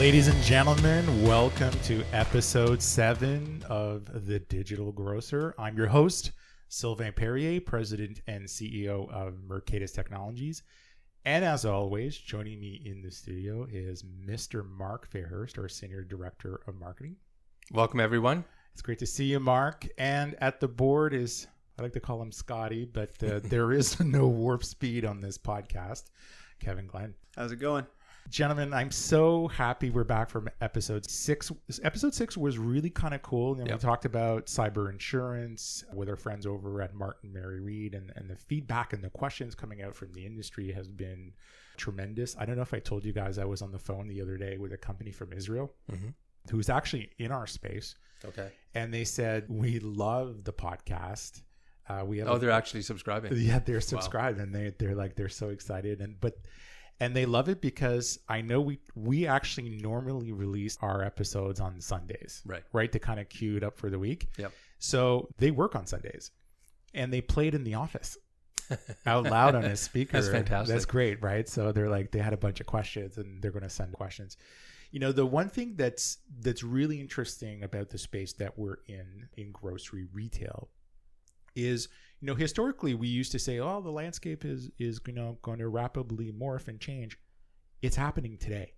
Ladies and gentlemen, welcome to episode 7 of The Digital Grocer. I'm your host, Sylvain Perrier, President and CEO of Mercatus Technologies. And as always, joining me in the studio is Mr. Mark Fairhurst, our Senior Director of Marketing. Welcome, everyone. It's great to see you, Mark. And at the board is, I like to call him Scotty, but there is no warp speed on this podcast, Kevin Glenn. How's it going? Gentlemen, I'm so happy we're back from episode 6. Episode 6 was really kind of cool. We talked about cyber insurance with our friends over at Martin Mary Reed, and the feedback and the questions coming out from the industry has been tremendous. I don't know if I told you guys I was on the phone the other day with a company from Israel who's actually in our space. Okay. And they said, we love the podcast. They're actually subscribing. Yeah, they're subscribed. Wow. And they're so excited. And they love it because I know we actually normally release our episodes on Sundays, right? To kind of queue it up for the week. Yep. So they work on Sundays, and they play it in the office out loud on a speaker. That's fantastic. That's great, right? So they're like, they had a bunch of questions, and they're going to send questions. You know, the one thing that's really interesting about the space that we're in grocery retail is, you know, historically we used to say, oh, the landscape is going to rapidly morph and change. It's happening today.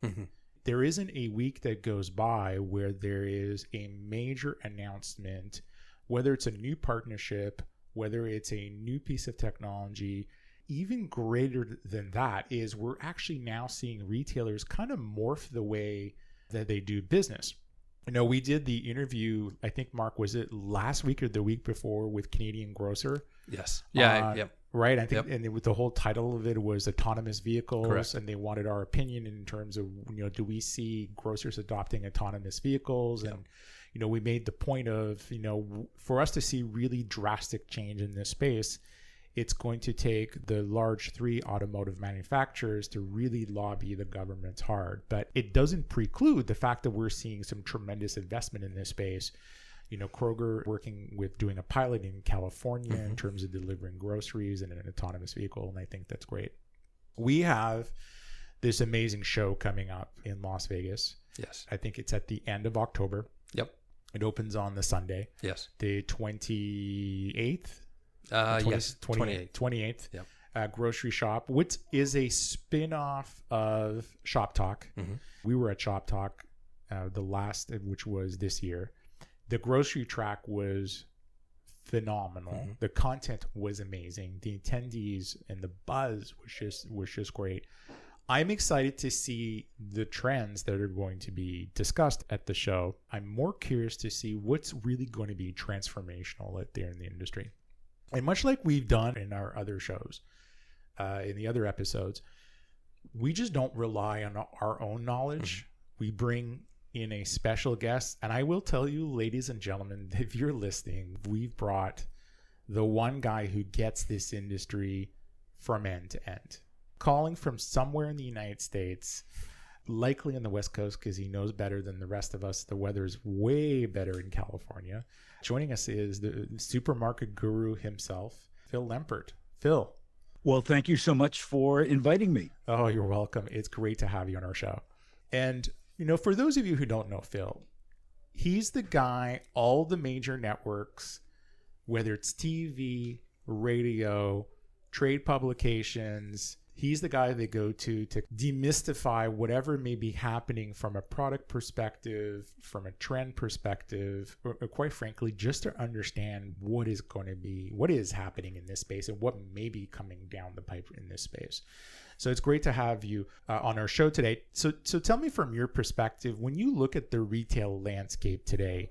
There isn't a week that goes by where there is a major announcement, whether it's a new partnership, whether it's a new piece of technology. Even greater than that is we're actually now seeing retailers kind of morph the way that they do business. You know, we did the interview, I think, Mark, was it last week or the week before with Canadian Grocer? Yes. Yeah. Yep. Right. I think, and the whole title of it was autonomous vehicles. Correct. And they wanted our opinion in terms of, you know, do we see grocers adopting autonomous vehicles? Yep. And, you know, we made the point of, you know, for us to see really drastic change in this space, it's going to take the large 3 automotive manufacturers to really lobby the governments hard. But it doesn't preclude the fact that we're seeing some tremendous investment in this space. You know, Kroger working with doing a pilot in California in terms of delivering groceries in an autonomous vehicle. And I think that's great. We have this amazing show coming up in Las Vegas. Yes. I think it's at the end of October. Yep. It opens on the Sunday. Yes. The 28th. Yes, 28th. Yep. Grocery Shop, which is a spin-off of Shop Talk. We were at Shop Talk, the last, which was this year. The grocery track was phenomenal. The content was amazing. The attendees and the buzz was just great. I'm excited to see the trends that are going to be discussed at the show. I'm more curious to see what's really going to be transformational out there in the industry. And much like we've done in our other shows, in the other episodes, we just don't rely on our own knowledge. We bring in a special guest. And I will tell you, ladies and gentlemen, if you're listening, we've brought the one guy who gets this industry from end to end. Calling from somewhere in the United States, likely on the West Coast because he knows better than the rest of us. The weather's way better in California. Joining us is the supermarket guru himself, Phil Lempert. Phil. Well, thank you so much for inviting me. Oh, you're welcome. It's great to have you on our show. And, you know, for those of you who don't know Phil, he's the guy all the major networks, whether it's TV, radio, trade publications, he's the guy they go to demystify whatever may be happening from a product perspective, from a trend perspective, or quite frankly, just to understand what is happening in this space and what may be coming down the pipe in this space. So it's great to have you on our show today. So tell me from your perspective, when you look at the retail landscape today,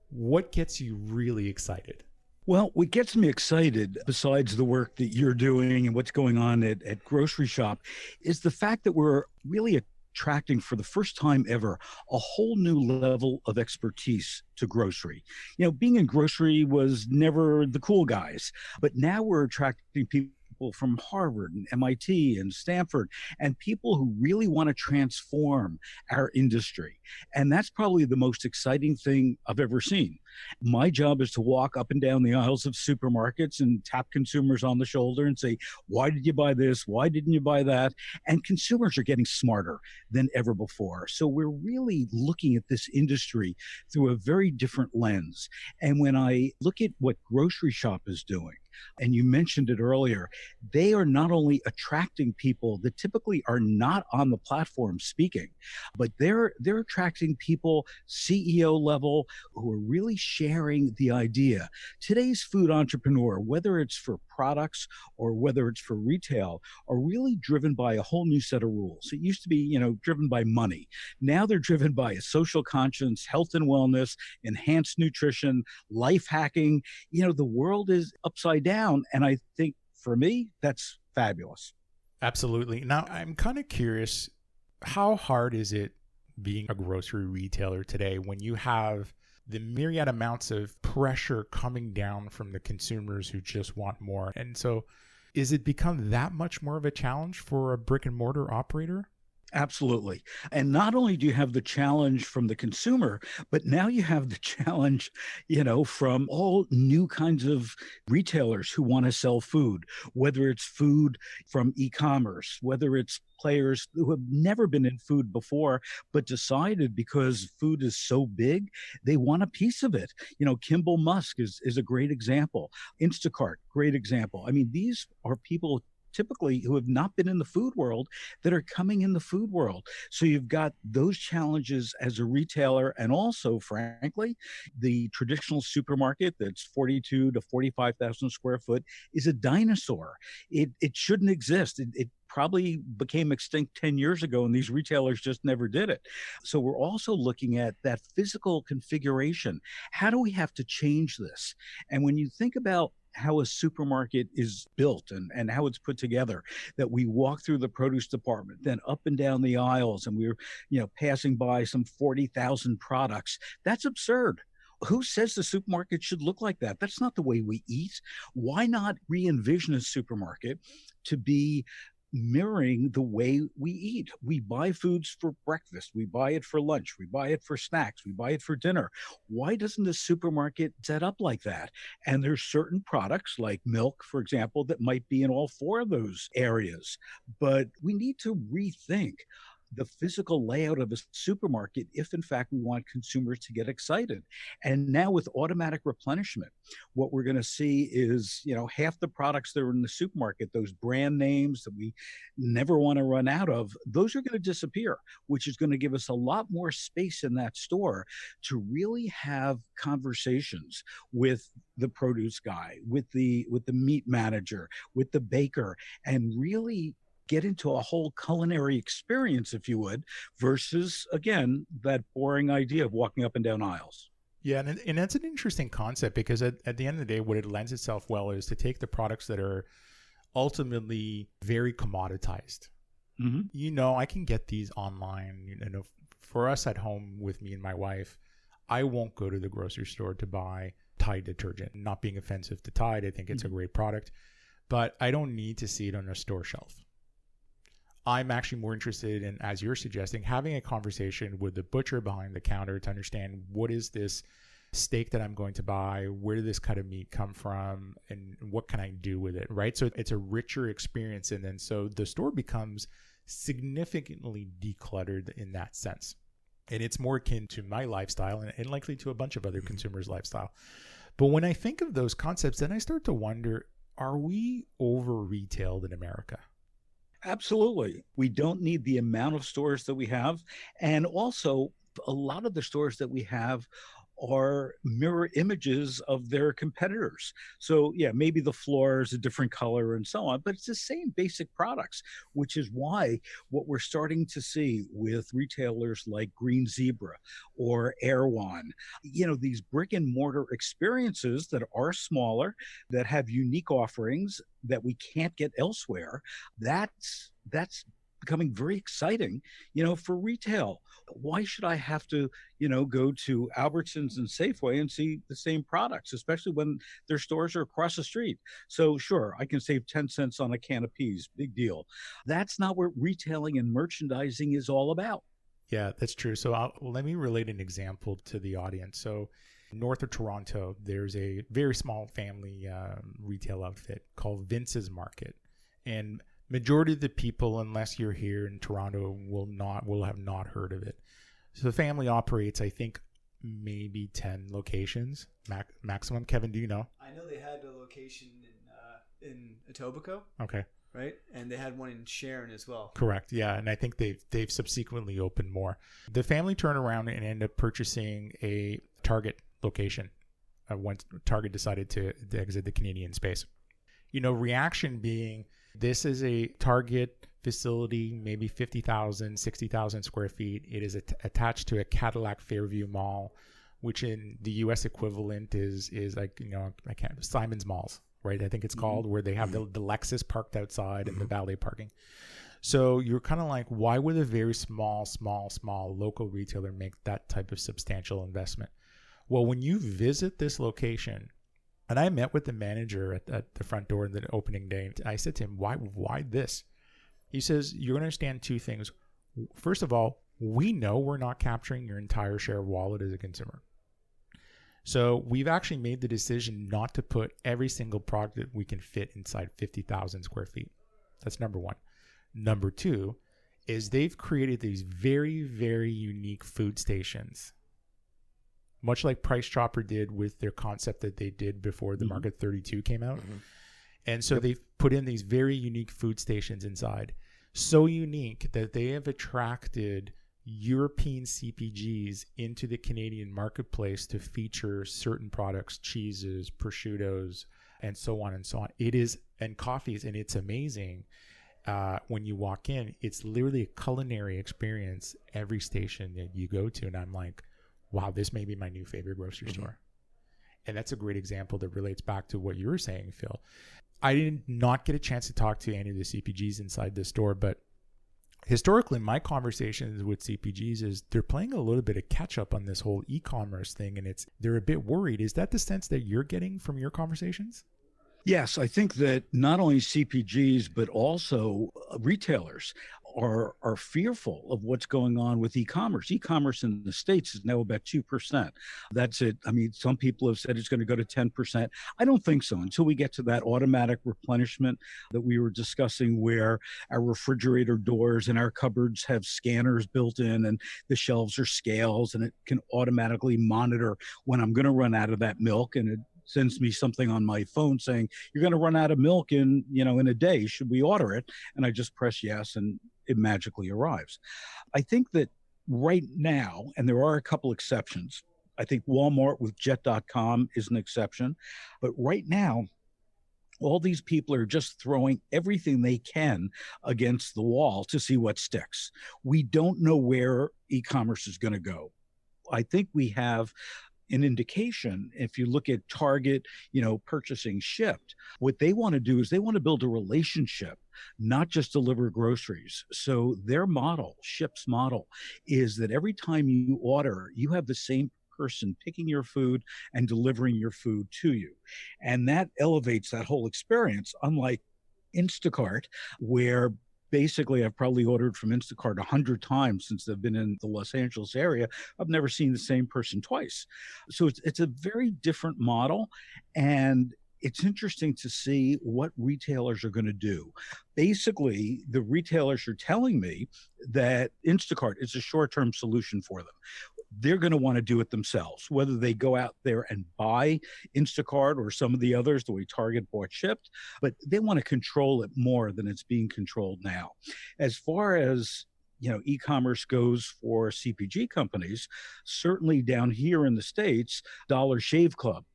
what gets you really excited? Well, what gets me excited, besides the work that you're doing and what's going on at Grocery Shop, is the fact that we're really attracting, for the first time ever, a whole new level of expertise to grocery. You know, being in grocery was never the cool guys, but now we're attracting people people from Harvard and MIT and Stanford, and people who really want to transform our industry. And that's probably the most exciting thing I've ever seen. My job is to walk up and down the aisles of supermarkets and tap consumers on the shoulder and say, why did you buy this? Why didn't you buy that? And consumers are getting smarter than ever before. So we're really looking at this industry through a very different lens. And when I look at what Grocery Shop is doing, and you mentioned it earlier, they are not only attracting people that typically are not on the platform speaking, but they're attracting people CEO level who are really sharing the idea. Today's food entrepreneur, whether it's for products or whether it's for retail, are really driven by a whole new set of rules. It used to be, driven by money. Now they're driven by a social conscience, health and wellness, enhanced nutrition, life hacking. The world is upside down. And I think for me, that's fabulous. Absolutely. Now, I'm kind of curious, how hard is it being a grocery retailer today when you have the myriad amounts of pressure coming down from the consumers who just want more? And so is it become that much more of a challenge for a brick and mortar operator? Absolutely. And not only do you have the challenge from the consumer, but now you have the challenge, from all new kinds of retailers who want to sell food, whether it's food from e-commerce, whether it's players who have never been in food before, but decided because food is so big, they want a piece of it. Kimball Musk is a great example. Instacart, great example. I mean, these are people typically who have not been in the food world that are coming in the food world. So you've got those challenges as a retailer. And also, frankly, the traditional supermarket that's 42 to 45,000 square foot is a dinosaur. It shouldn't exist. It probably became extinct 10 years ago, and these retailers just never did it. So we're also looking at that physical configuration. How do we have to change this? And when you think about how a supermarket is built and how it's put together, that we walk through the produce department, then up and down the aisles, and we're, passing by some 40,000 products. That's absurd. Who says the supermarket should look like that? That's not the way we eat. Why not re-envision a supermarket to be mirroring the way we eat? We buy foods for breakfast, we buy it for lunch, we buy it for snacks, we buy it for dinner. Why doesn't the supermarket set up like that? And there's certain products like milk, for example, that might be in all four of those areas. But we need to rethink the physical layout of a supermarket if in fact we want consumers to get excited. And now with automatic replenishment, what we're going to see is, half the products that are in the supermarket, those brand names that we never want to run out of, those are going to disappear, which is going to give us a lot more space in that store to really have conversations with the produce guy, with the meat manager, with the baker, and really get into a whole culinary experience, if you would, versus, again, that boring idea of walking up and down aisles. Yeah, and that's an interesting concept because at the end of the day, what it lends itself well is to take the products that are ultimately very commoditized. Mm-hmm. I can get these online. For us at home with me and my wife, I won't go to the grocery store to buy Tide detergent. Not being offensive to Tide, I think it's a great product, but I don't need to see it on a store shelf. I'm actually more interested in, as you're suggesting, having a conversation with the butcher behind the counter to understand what is this steak that I'm going to buy, where did this cut of meat come from, and what can I do with it, right? So it's a richer experience. And then so the store becomes significantly decluttered in that sense. And it's more akin to my lifestyle and likely to a bunch of other consumers' lifestyle. But when I think of those concepts, then I start to wonder, are we over-retailed in America? Absolutely. We don't need the amount of stores that we have. And also, a lot of the stores that we have are mirror images of their competitors. So yeah, maybe the floor is a different color and so on, but it's the same basic products, which is why what we're starting to see with retailers like Green Zebra or Erewhon, these brick and mortar experiences that are smaller, that have unique offerings that we can't get elsewhere, that's becoming very exciting, for retail. Why should I have to, go to Albertsons and Safeway and see the same products, especially when their stores are across the street? So sure, I can save 10 cents on a can of peas. Big deal. That's not what retailing and merchandising is all about. Yeah, that's true. So let me relate an example to the audience. So north of Toronto, there's a very small family retail outfit called Vince's Market. And majority of the people, unless you're here in Toronto, will have not heard of it. So the family operates, I think, maybe 10 locations maximum. Kevin, do you know? I know they had a location in Etobicoke. Okay. Right, and they had one in Sharon as well. Correct. Yeah, and I think they've subsequently opened more. The family turned around and ended up purchasing a Target location when Target decided to exit the Canadian space. Reaction being, this is a Target facility, maybe 50,000, 60,000 square feet. It is attached to a Cadillac Fairview Mall, which in the U.S. equivalent is like, Simon's Malls. Right, I think it's called, where they have the Lexus parked outside and the valet parking. So you're kind of like, why would a very small local retailer make that type of substantial investment? Well, when you visit this location, and I met with the manager at the front door in the opening day, I said to him, why this? He says, you're going to understand two things. First of all, we know we're not capturing your entire share of wallet as a consumer. So we've actually made the decision not to put every single product that we can fit inside 50,000 square feet. That's number one. Number two is they've created these very, very unique food stations, much like Price Chopper did with their concept that they did before the Market 32 came out. And so they've put in these very unique food stations inside. So unique that they have attracted European CPGs into the Canadian marketplace to feature certain products, cheeses, prosciuttos, and so on and so on. And coffees, and it's amazing. When you walk in, it's literally a culinary experience every station that you go to. And I'm like, wow, this may be my new favorite grocery store. And that's a great example that relates back to what you were saying, Phil. I did not get a chance to talk to any of the CPGs inside the store, but historically, my conversations with CPGs is they're playing a little bit of catch up on this whole e-commerce thing, and they're a bit worried. Is that the sense that you're getting from your conversations? Yes, I think that not only CPGs, but also retailers are fearful of what's going on with e-commerce. E-commerce in the States is now about 2%. That's it. I mean, some people have said it's going to go to 10%. I don't think so until we get to that automatic replenishment that we were discussing, where our refrigerator doors and our cupboards have scanners built in and the shelves are scales, and it can automatically monitor when I'm going to run out of that milk, and it sends me something on my phone saying, you're going to run out of milk in a day. Should we order it? And I just press yes, and it magically arrives. I think that right now, and there are a couple exceptions, I think Walmart with Jet.com is an exception, but right now, all these people are just throwing everything they can against the wall to see what sticks. We don't know where e-commerce is going to go. I think we have an indication. If you look at Target, purchasing Shipt, what they want to do is they want to build a relationship, not just deliver groceries. So their model, Shipt's model, is that every time you order, you have the same person picking your food and delivering your food to you. And that elevates that whole experience, unlike Instacart, where basically I've probably ordered from Instacart 100 times since they've been in the Los Angeles area. I've never seen the same person twice. So it's a very different model. And it's interesting to see what retailers are going to do. Basically, the retailers are telling me that Instacart is a short-term solution for them. They're going to want to do it themselves, whether they go out there and buy Instacart or some of the others, the way Target bought Shipt, but they want to control it more than it's being controlled now. As far as e-commerce goes for CPG companies, certainly down here in the States, Dollar Shave Club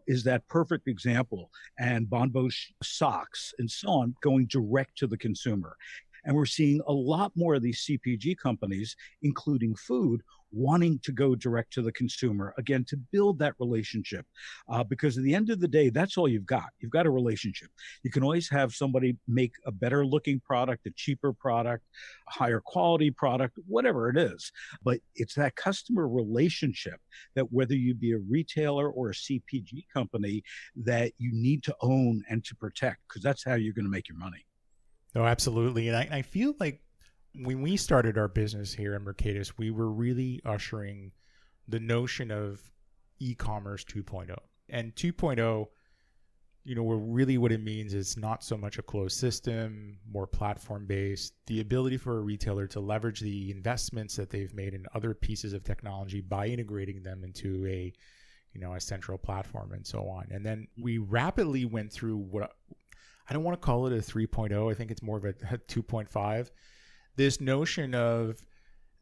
is that perfect example, and Bon Bosch socks and so on, going direct to the consumer. And we're seeing a lot more of these CPG companies, including food, wanting to go direct to the consumer, again, to build that relationship. Because at the end of the day, that's all you've got. You've got a relationship. You can always have somebody make a better looking product, a cheaper product, a higher quality product, whatever it is. But it's that customer relationship that, whether you be a retailer or a CPG company, that you need to own and to protect, because that's how you're going to make your money. No, absolutely. And I feel like when we started our business here at Mercatus, we were really ushering the notion of e-commerce 2.0. And 2.0, really what it means is not so much a closed system, more platform-based, the ability for a retailer to leverage the investments that they've made in other pieces of technology by integrating them into a central platform and so on. And then we rapidly went through what I don't want to call it a 3.0. I think it's more of a 2.5. This notion of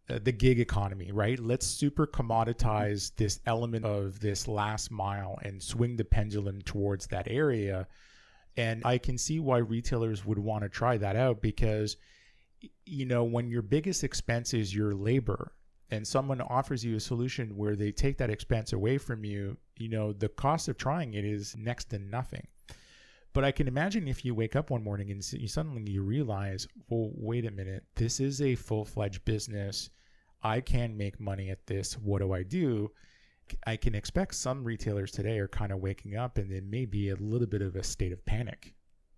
the gig economy, right? Let's super commoditize this element of this last mile and swing the pendulum towards that area. And I can see why retailers would want to try that out, because, when your biggest expense is your labor and someone offers you a solution where they take that expense away from you, the cost of trying it is next to nothing. But I can imagine if you wake up one morning and suddenly you realize, well, wait a minute, this is a full-fledged business. I can make money at this. What do I do? I can expect some retailers today are kind of waking up, and it may be a little bit of a state of panic.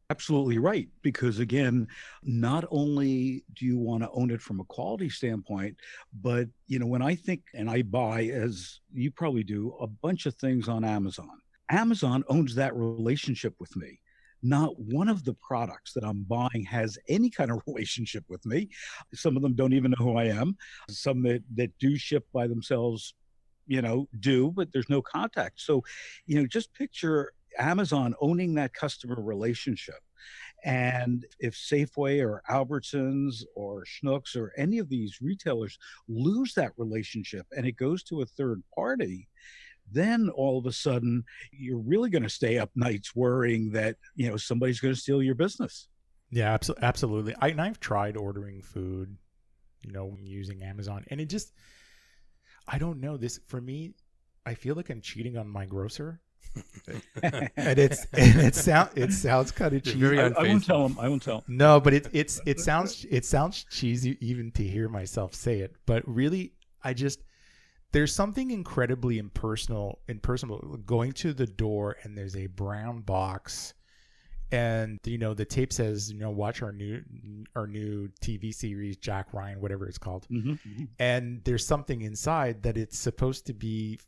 Absolutely right. Because again, not only do you want to own it from a quality standpoint, but when I think, and I buy, as you probably do, a bunch of things on Amazon. Amazon owns that relationship with me. Not one of the products that I'm buying has any kind of relationship with me. Some of them don't even know who I am. Some that do ship by themselves, do, but there's no contact. So, just picture Amazon owning that customer relationship. And if Safeway or Albertsons or Schnucks or any of these retailers lose that relationship and it goes to a third party, then all of a sudden you're really going to stay up nights worrying that, somebody's going to steal your business. Yeah, absolutely. I've tried ordering food, using Amazon, and it just, I don't know, this, for me, I feel like I'm cheating on my grocer. and it sounds kind of cheesy. I won't tell him. No, but it sounds cheesy even to hear myself say it. But really, there's something incredibly impersonal going to the door and there's a brown box and the tape says, watch our new TV series, Jack Ryan, whatever it's called. Mm-hmm. And there's something inside that it's supposed to be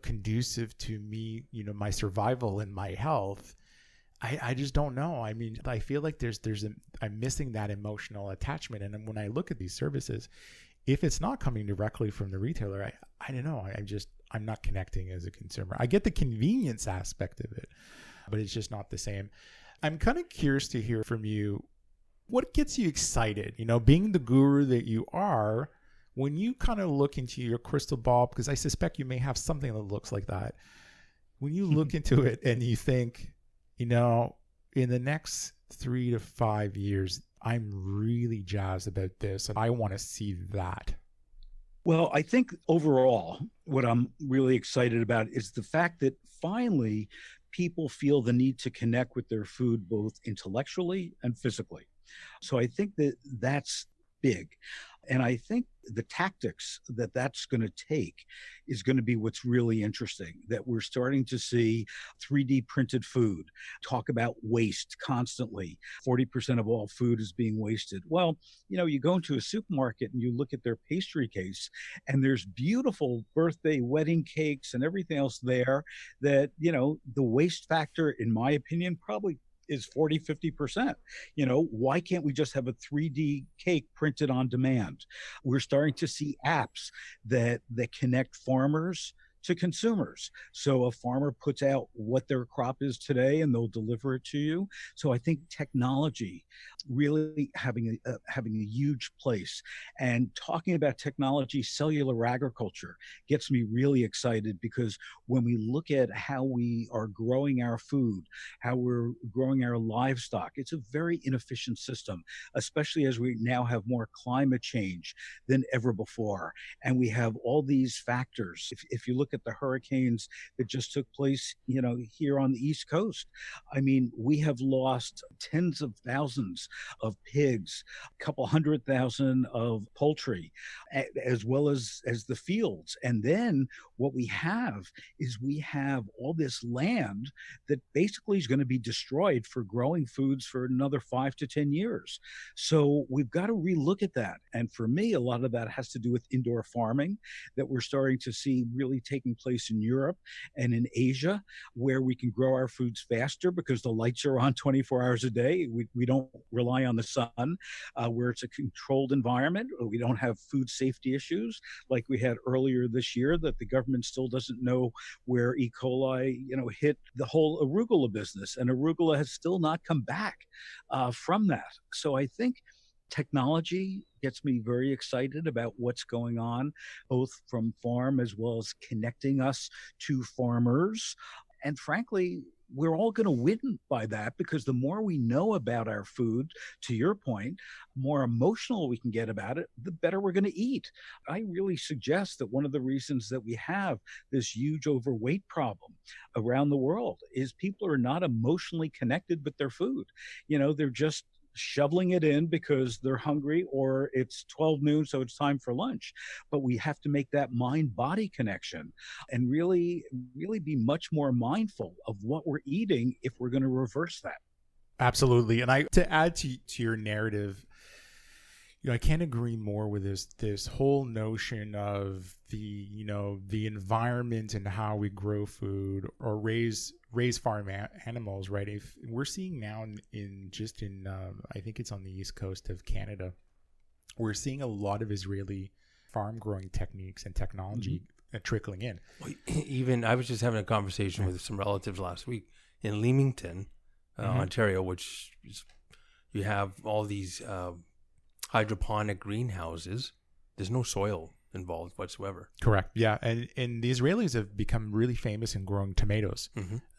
conducive to me, my survival and my health. I just don't know. I mean, I feel like I'm missing that emotional attachment. And when I look at these services, if it's not coming directly from the retailer, I don't know. I'm not connecting as a consumer. I get the convenience aspect of it, but it's just not the same. I'm kind of curious to hear from you. What gets you excited? Being the guru that you are, when you kind of look into your crystal ball, because I suspect you may have something that looks like that. When you look into it and you think, in the next 3 to 5 years, I'm really jazzed about this and I want to see that. Well, I think overall, what I'm really excited about is the fact that finally people feel the need to connect with their food, both intellectually and physically. So I think that that's big. And I think the tactics that that's going to take is going to be what's really interesting, that we're starting to see 3D printed food, talk about waste constantly. 40% of all food is being wasted. Well, you go into a supermarket and you look at their pastry case and there's beautiful birthday wedding cakes and everything else there that, the waste factor, in my opinion, probably is 40, 50%. Why can't we just have a 3D cake printed on demand? We're starting to see apps that connect farmers to consumers. So a farmer puts out what their crop is today and they'll deliver it to you. So I think technology really having a huge place. And talking about technology, cellular agriculture gets me really excited, because when we look at how we are growing our food, how we're growing our livestock, it's a very inefficient system, especially as we now have more climate change than ever before. And we have all these factors. If you look at the hurricanes that just took place, here on the East Coast, I mean, we have lost tens of thousands of pigs, a couple 100,000 of poultry, as well as the fields. And then what we have is we have all this land that basically is going to be destroyed for growing foods for another 5 to 10 years. So we've got to relook at that. And for me, a lot of that has to do with indoor farming that we're starting to see really taking place in Europe and in Asia, where we can grow our foods faster because the lights are on 24 hours a day. We don't rely on the sun, where it's a controlled environment. We don't have food safety issues like we had earlier this year, that the government still doesn't know where E. coli, hit the whole arugula business. And arugula has still not come back from that. So I think technology gets me very excited about what's going on, both from farm as well as connecting us to farmers. And frankly, we're all going to win by that, because the more we know about our food, to your point, more emotional we can get about it, the better we're going to eat. I really suggest that one of the reasons that we have this huge overweight problem around the world is people are not emotionally connected with their food. They're just shoveling it in because they're hungry, or it's 12 noon, so it's time for lunch. But we have to make that mind-body connection and really be much more mindful of what we're eating if we're going to reverse that. Absolutely. And to add to your narrative, I can't agree more with this whole notion of the environment and how we grow food or raise farm animals, right? If we're seeing now in I think it's on the east coast of Canada, we're seeing a lot of Israeli farm growing techniques and technology trickling in. Even I was just having a conversation with some relatives last week in Leamington, Ontario, which is, you have all these hydroponic greenhouses. There's no soil involved whatsoever. Correct. Yeah. And the Israelis have become really famous in growing tomatoes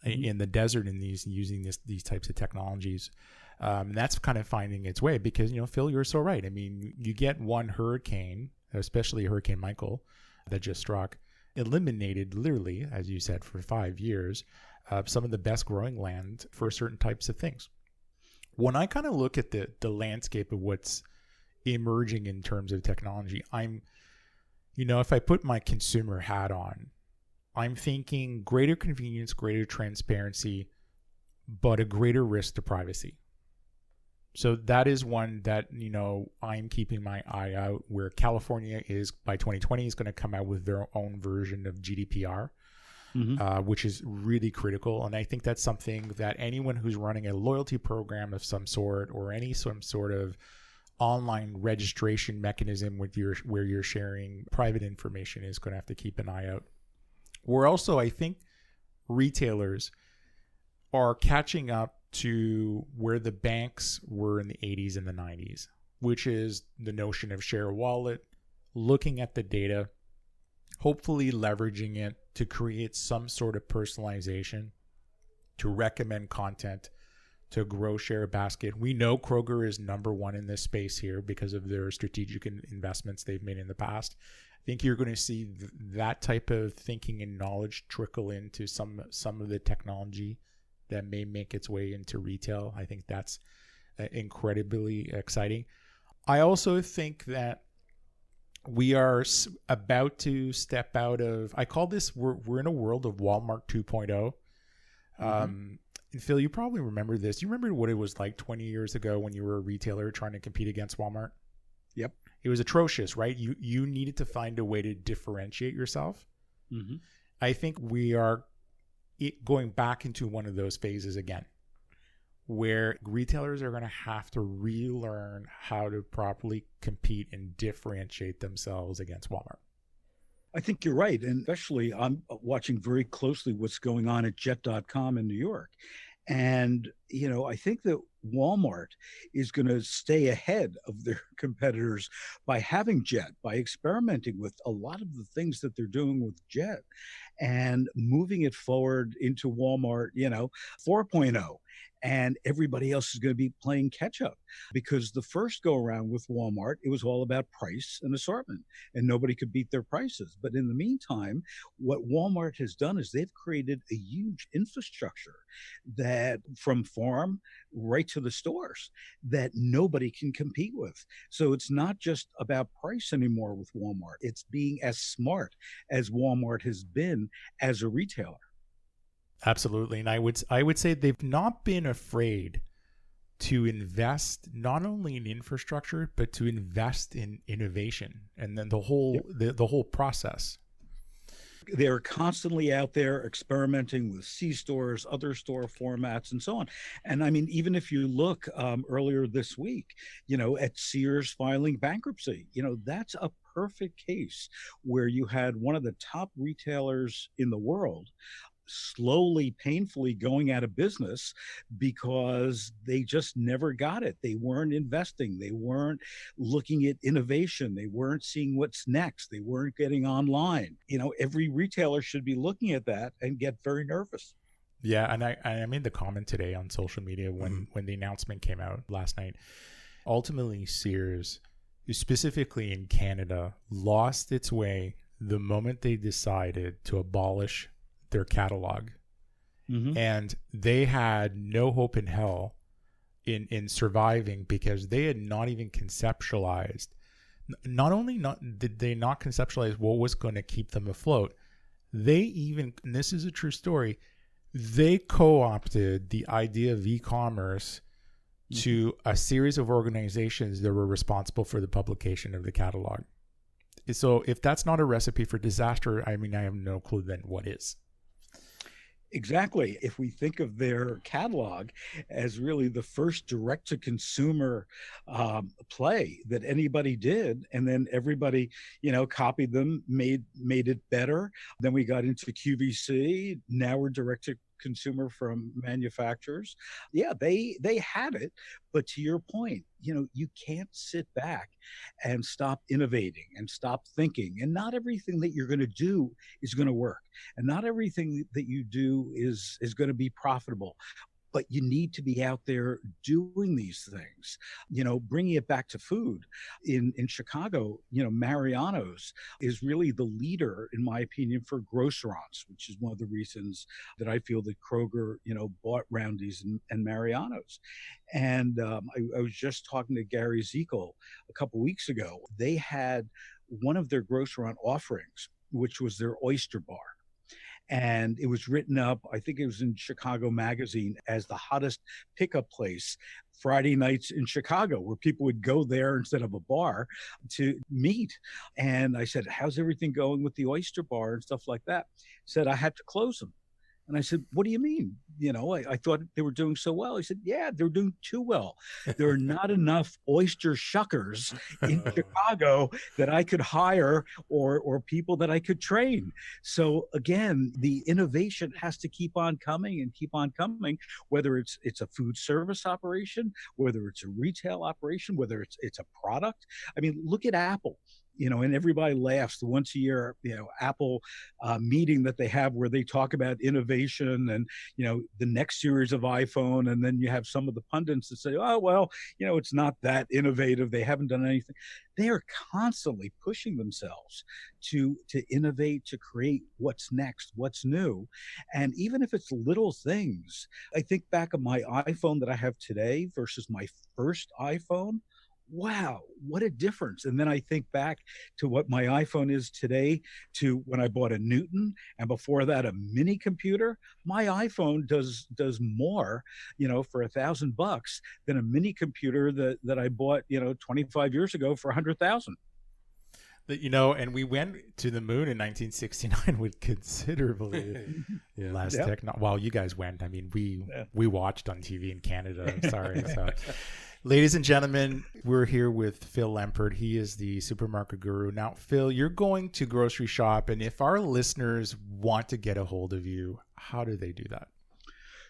in the desert, and using these types of technologies. That's kind of finding its way, because, Phil, you're so right. I mean, you get one hurricane, especially Hurricane Michael that just struck, eliminated literally, as you said, for 5 years, some of the best growing land for certain types of things. When I kind of look at the landscape of what's emerging in terms of technology, if I put my consumer hat on, I'm thinking greater convenience, greater transparency, but a greater risk to privacy. So that is one that, I'm keeping my eye out, where California is, by 2020, is going to come out with their own version of GDPR, which is really critical. And I think that's something that anyone who's running a loyalty program of some sort, or some sort of online registration mechanism where you're sharing private information, is going to have to keep an eye out. We're also, I think, retailers are catching up to where the banks were in the 80s and the 90s, which is the notion of share a wallet, looking at the data, hopefully leveraging it to create some sort of personalization, to recommend content, to grow share basket. We know Kroger is number one in this space here because of their strategic investments they've made in the past. I think you're going to see that type of thinking and knowledge trickle into some of the technology that may make its way into retail. I think that's incredibly exciting. I also think that we are about to step out of, I call this, we're in a world of Walmart 2.0. And Phil, you probably remember this. You remember what it was like 20 years ago when you were a retailer trying to compete against Walmart? Yep. It was atrocious, right? You needed to find a way to differentiate yourself. I think we are going back into one of those phases again, where retailers are going to have to relearn how to properly compete and differentiate themselves against Walmart. I think you're right. And especially I'm watching very closely what's going on at jet.com in New York. And, I think that Walmart is going to stay ahead of their competitors by having Jet, by experimenting with a lot of the things that they're doing with Jet and moving it forward into Walmart, 4.0. And everybody else is going to be playing catch up, because the first go around with Walmart, it was all about price and assortment, and nobody could beat their prices. But in the meantime, what Walmart has done is they've created a huge infrastructure that from farm right to the stores that nobody can compete with. So it's not just about price anymore with Walmart. It's being as smart as Walmart has been as a retailer. Absolutely. And I would say they've not been afraid to invest not only in infrastructure, but to invest in innovation and then the whole process. They're constantly out there experimenting with C-stores, other store formats, and so on. And I mean, even if you look earlier this week, at Sears filing bankruptcy, that's a perfect case where you had one of the top retailers in the world slowly, painfully going out of business because they just never got it. They weren't investing. They weren't looking at innovation. They weren't seeing what's next. They weren't getting online. Every retailer should be looking at that and get very nervous. Yeah, and I made the comment today on social media when the announcement came out last night. Ultimately, Sears, specifically in Canada, lost its way the moment they decided to abolish their catalog. And they had no hope in hell in surviving, because they had not even conceptualized, did they not conceptualize what was going to keep them afloat. They even, and this is a true story, they co-opted the idea of e-commerce to a series of organizations that were responsible for the publication of the catalog. So if that's not a recipe for disaster, I mean, I have no clue then what is. Exactly. If we think of their catalog as really the first direct-to-consumer play that anybody did, and then everybody, copied them, made it better. Then we got into QVC. Now we're direct-to-consumer from manufacturers. Yeah, they had it. But to your point, you can't sit back and stop innovating and stop thinking. And not everything that you're going to do is going to work. And not everything that you do is going to be profitable. But you need to be out there doing these things. Bringing it back to food in Chicago, Mariano's is really the leader, in my opinion, for grocerants, which is one of the reasons that I feel that Kroger, bought Roundy's and Mariano's. And I was just talking to Gary Zekel a couple of weeks ago. They had one of their grocerant offerings, which was their oyster bar. And it was written up, I think it was in Chicago Magazine, as the hottest pickup place Friday nights in Chicago, where people would go there instead of a bar to meet. And I said, how's everything going with the oyster bar and stuff like that? He said, I had to close them. And I said, what do you mean? I thought they were doing so well. He said, yeah, they're doing too well. There are not enough oyster shuckers in Chicago that I could hire or people that I could train. So again, the innovation has to keep on coming, whether it's a food service operation, whether it's a retail operation, whether it's a product. I mean, look at Apple. And everybody laughs the once a year, Apple meeting that they have where they talk about innovation and, the next series of iPhone. And then you have some of the pundits that say, oh, well, it's not that innovative. They haven't done anything. They are constantly pushing themselves to innovate, to create what's next, what's new. And even if it's little things, I think back on my iPhone that I have today versus my first iPhone. Wow, what a difference. And then I think back to what my iPhone is today to when I bought a Newton, and before that a mini computer. My iPhone does more, for $1,000 than a mini computer that I bought, 25 years ago for $100,000. And we went to the moon in 1969 with considerably less technology. Well, you guys went. I mean, we watched on TV in Canada. I'm sorry. So. Ladies and gentlemen, we're here with Phil Lempert. He is the supermarket guru. Now, Phil, you're going to grocery shop, and if our listeners want to get a hold of you, how do they do that?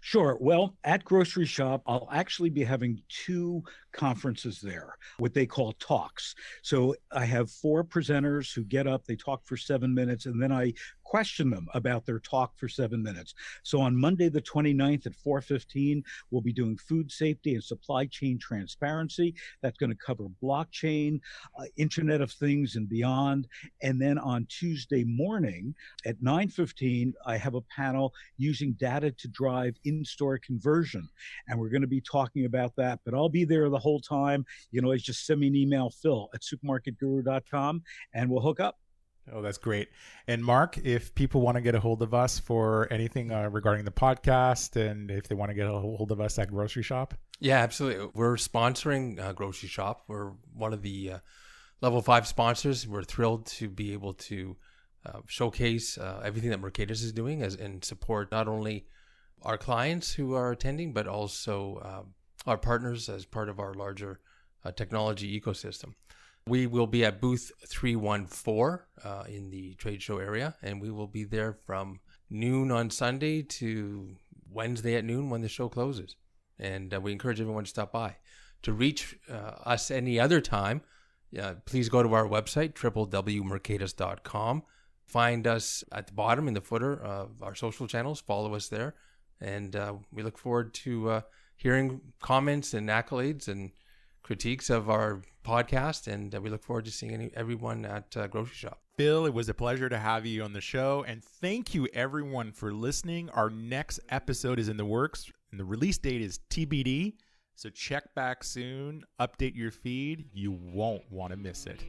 Sure. Well, at Grocery Shop, I'll actually be having 2 conferences there, what they call talks. So I have 4 presenters who get up, they talk for 7 minutes, and then I question them about their talk for 7 minutes. So on Monday, the 29th at 4:15, we'll be doing food safety and supply chain transparency. That's going to cover blockchain, Internet of Things and beyond. And then on Tuesday morning at 9:15, I have a panel using data to drive in-store conversion. And we're going to be talking about that, but I'll be there the whole time. You can always just send me an email, phil@supermarketguru.com, and we'll hook up. Oh, that's great. And Mark, if people want to get a hold of us for anything regarding the podcast, and if they want to get a hold of us at Grocery Shop? Yeah, absolutely. We're sponsoring Grocery Shop. We're one of the level 5 sponsors. We're thrilled to be able to showcase everything that Mercatus is doing and support not only our clients who are attending, but also our partners as part of our larger technology ecosystem. We will be at booth 314 in the trade show area, and we will be there from noon on Sunday to Wednesday at noon when the show closes. And we encourage everyone to stop by. To reach us any other time, please go to our website, www.mercatus.com. Find us at the bottom in the footer of our social channels. Follow us there. And we look forward to hearing comments and accolades and critiques of our podcast, and we look forward to seeing everyone at Grocery Shop. Phil, it was a pleasure to have you on the show, and thank you everyone for listening. Our next episode is in the works, and the release date is TBD, so check back soon, update your feed. You won't want to miss it.